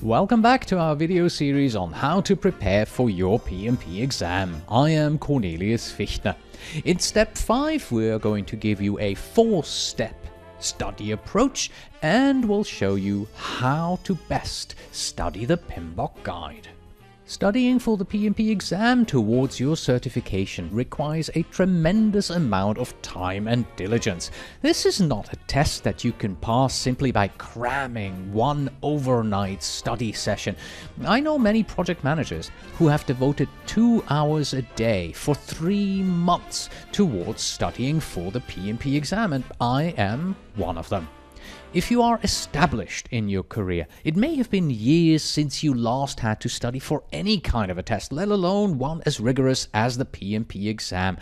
Welcome back to our video series on how to prepare for your PMP exam. I am Cornelius Fichtner. In step 5 we are going to give you a 4-step study approach and we'll show you how to best study the PMBOK guide. Studying for the PMP exam towards your certification requires a tremendous amount of time and diligence. This is not a test that you can pass simply by cramming one overnight study session. I know many project managers who have devoted 2 hours a day for 3 months towards studying for the PMP exam, and I am one of them. If you are established in your career, it may have been years since you last had to study for any kind of a test, let alone one as rigorous as the PMP exam.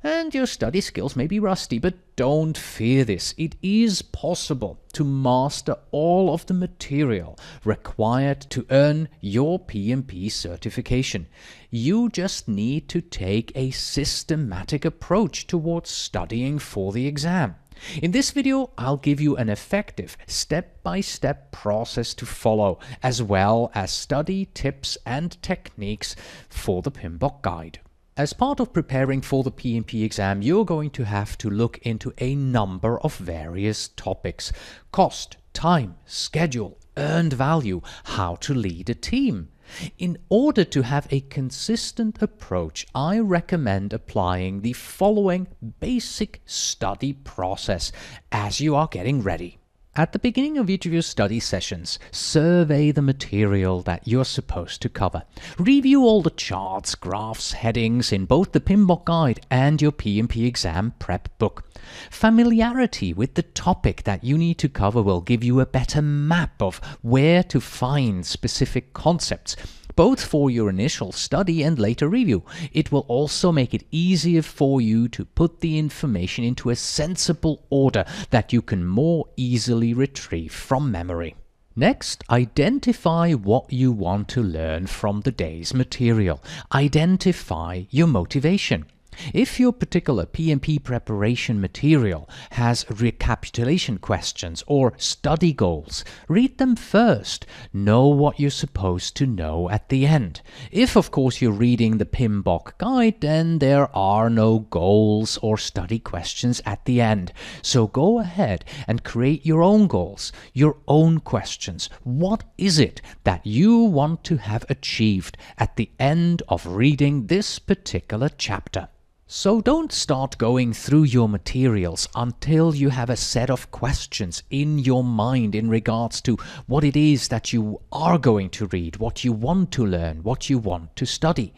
And your study skills may be rusty, but don't fear this. It is possible to master all of the material required to earn your PMP certification. You just need to take a systematic approach towards studying for the exam. In this video, I'll give you an effective step-by-step process to follow, as well as study tips and techniques for the PMBOK guide. As part of preparing for the PMP exam, you're going to have to look into a number of various topics: cost, time, schedule, earned value, how to lead a team. In order to have a consistent approach, I recommend applying the following basic study process as you are getting ready. At the beginning of each of your study sessions, survey the material that you're supposed to cover. Review all the charts, graphs, headings in both the PMBOK guide and your PMP exam prep book. Familiarity with the topic that you need to cover will give you a better map of where to find specific concepts, both for your initial study and later review. It will also make it easier for you to put the information into a sensible order that you can more easily retrieve from memory. Next, identify what you want to learn from the day's material. Identify your motivation. If your particular PMP preparation material has recapitulation questions or study goals, read them first. Know what you're supposed to know at the end. If, of course, you're reading the PMBOK guide, then there are no goals or study questions at the end. So go ahead and create your own goals, your own questions. What is it that you want to have achieved at the end of reading this particular chapter? So don't start going through your materials until you have a set of questions in your mind in regards to what it is that you are going to read, what you want to learn, what you want to study.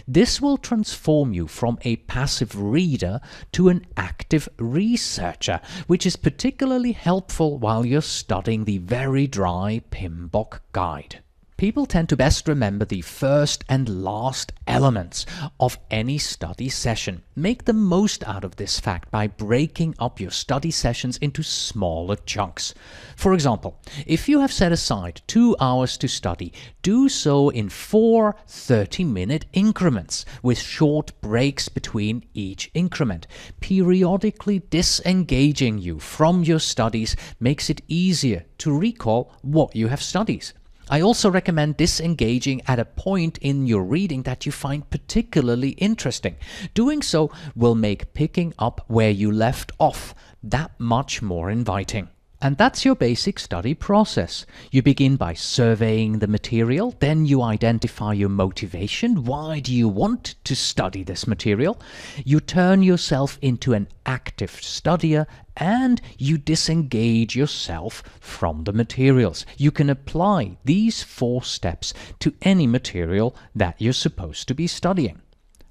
This will transform you from a passive reader to an active researcher, which is particularly helpful while you're studying the very dry PMBOK guide. People tend to best remember the first and last elements of any study session. Make the most out of this fact by breaking up your study sessions into smaller chunks. For example, if you have set aside 2 hours to study, do so in 4 30-minute increments with short breaks between each increment. Periodically disengaging you from your studies makes it easier to recall what you have studied. I also recommend disengaging at a point in your reading that you find particularly interesting. Doing so will make picking up where you left off that much more inviting. And that's your basic study process. You begin by surveying the material, then you identify your motivation. Why do you want to study this material? You turn yourself into an active studier and you disengage yourself from the materials. You can apply these 4 steps to any material that you're supposed to be studying.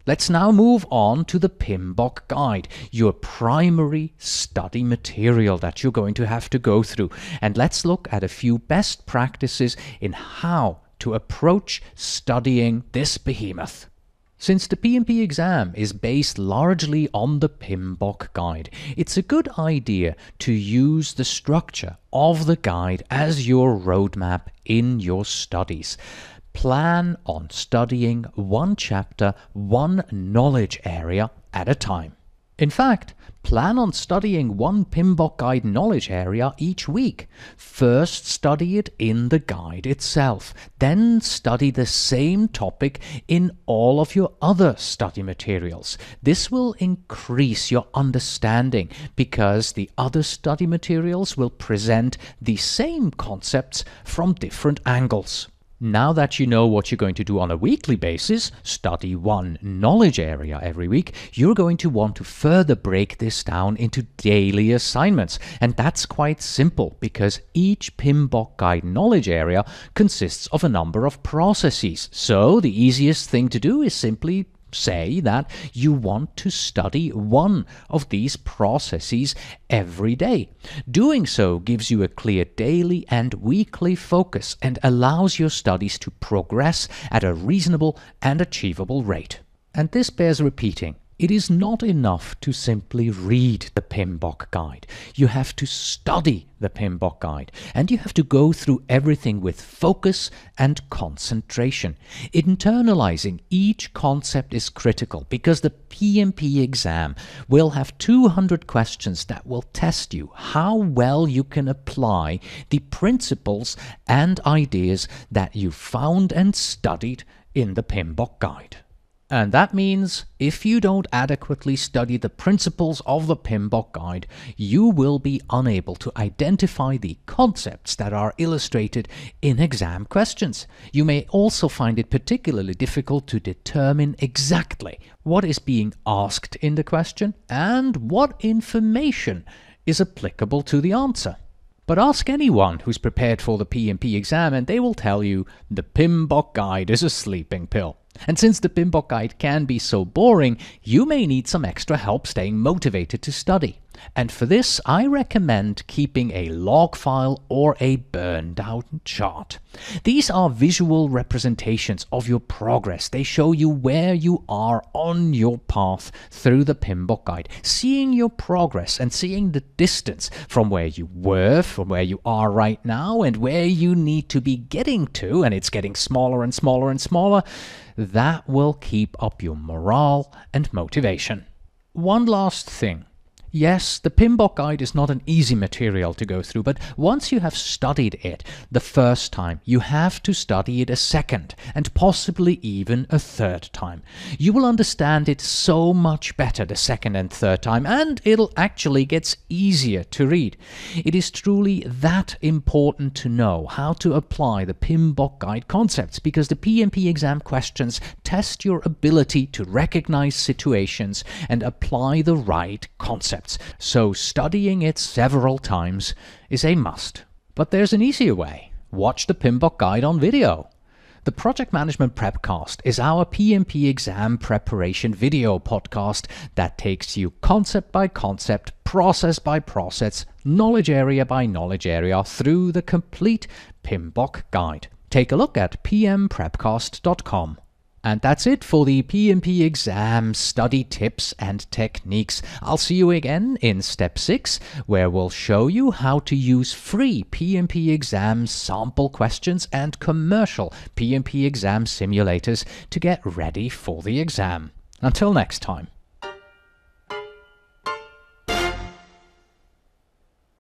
Let's now move on to the PMBOK guide, your primary study material that you're going to have to go through. And let's look at a few best practices in how to approach studying this behemoth. Since the PMP exam is based largely on the PMBOK guide, it's a good idea to use the structure of the guide as your roadmap in your studies. Plan on studying one chapter, one knowledge area at a time. In fact, plan on studying one PMBOK guide knowledge area each week. First study it in the guide itself, then study the same topic in all of your other study materials. This will increase your understanding because the other study materials will present the same concepts from different angles. Now that you know what you're going to do on a weekly basis, study one knowledge area every week, you're going to want to further break this down into daily assignments. And that's quite simple because each PMBOK guide knowledge area consists of a number of processes. So the easiest thing to do is simply say that you want to study one of these processes every day. Doing so gives you a clear daily and weekly focus and allows your studies to progress at a reasonable and achievable rate. And this bears repeating. It is not enough to simply read the PMBOK guide. You have to study the PMBOK guide, and you have to go through everything with focus and concentration. Internalizing each concept is critical because the PMP exam will have 200 questions that will test you how well you can apply the principles and ideas that you found and studied in the PMBOK guide. And that means if you don't adequately study the principles of the PMBOK guide, you will be unable to identify the concepts that are illustrated in exam questions. You may also find it particularly difficult to determine exactly what is being asked in the question and what information is applicable to the answer. But ask anyone who's prepared for the PMP exam and they will tell you the PMBOK guide is a sleeping pill. And since the PMBOK guide can be so boring, you may need some extra help staying motivated to study. And for this, I recommend keeping a log file or a burned out chart. These are visual representations of your progress. They show you where you are on your path through the PMBOK guide. Seeing your progress and seeing the distance from where you were, from where you are right now, and where you need to be getting to, and it's getting smaller and smaller and smaller, that will keep up your morale and motivation. One last thing. Yes, the PMBOK guide is not an easy material to go through, but once you have studied it the first time, you have to study it a second and possibly even a third time. You will understand it so much better the second and third time, and it'll actually get easier to read. It is truly that important to know how to apply the PMBOK guide concepts because the PMP exam questions test your ability to recognize situations and apply the right concepts. So studying it several times is a must. But there's an easier way. Watch the PMBOK guide on video. The Project Management Prepcast is our PMP exam preparation video podcast that takes you concept by concept, process by process, knowledge area by knowledge area through the complete PMBOK guide. Take a look at pmprepcast.com. And that's it for the PMP exam study tips and techniques. I'll see you again in step 6, where we'll show you how to use free PMP exam sample questions and commercial PMP exam simulators to get ready for the exam. Until next time.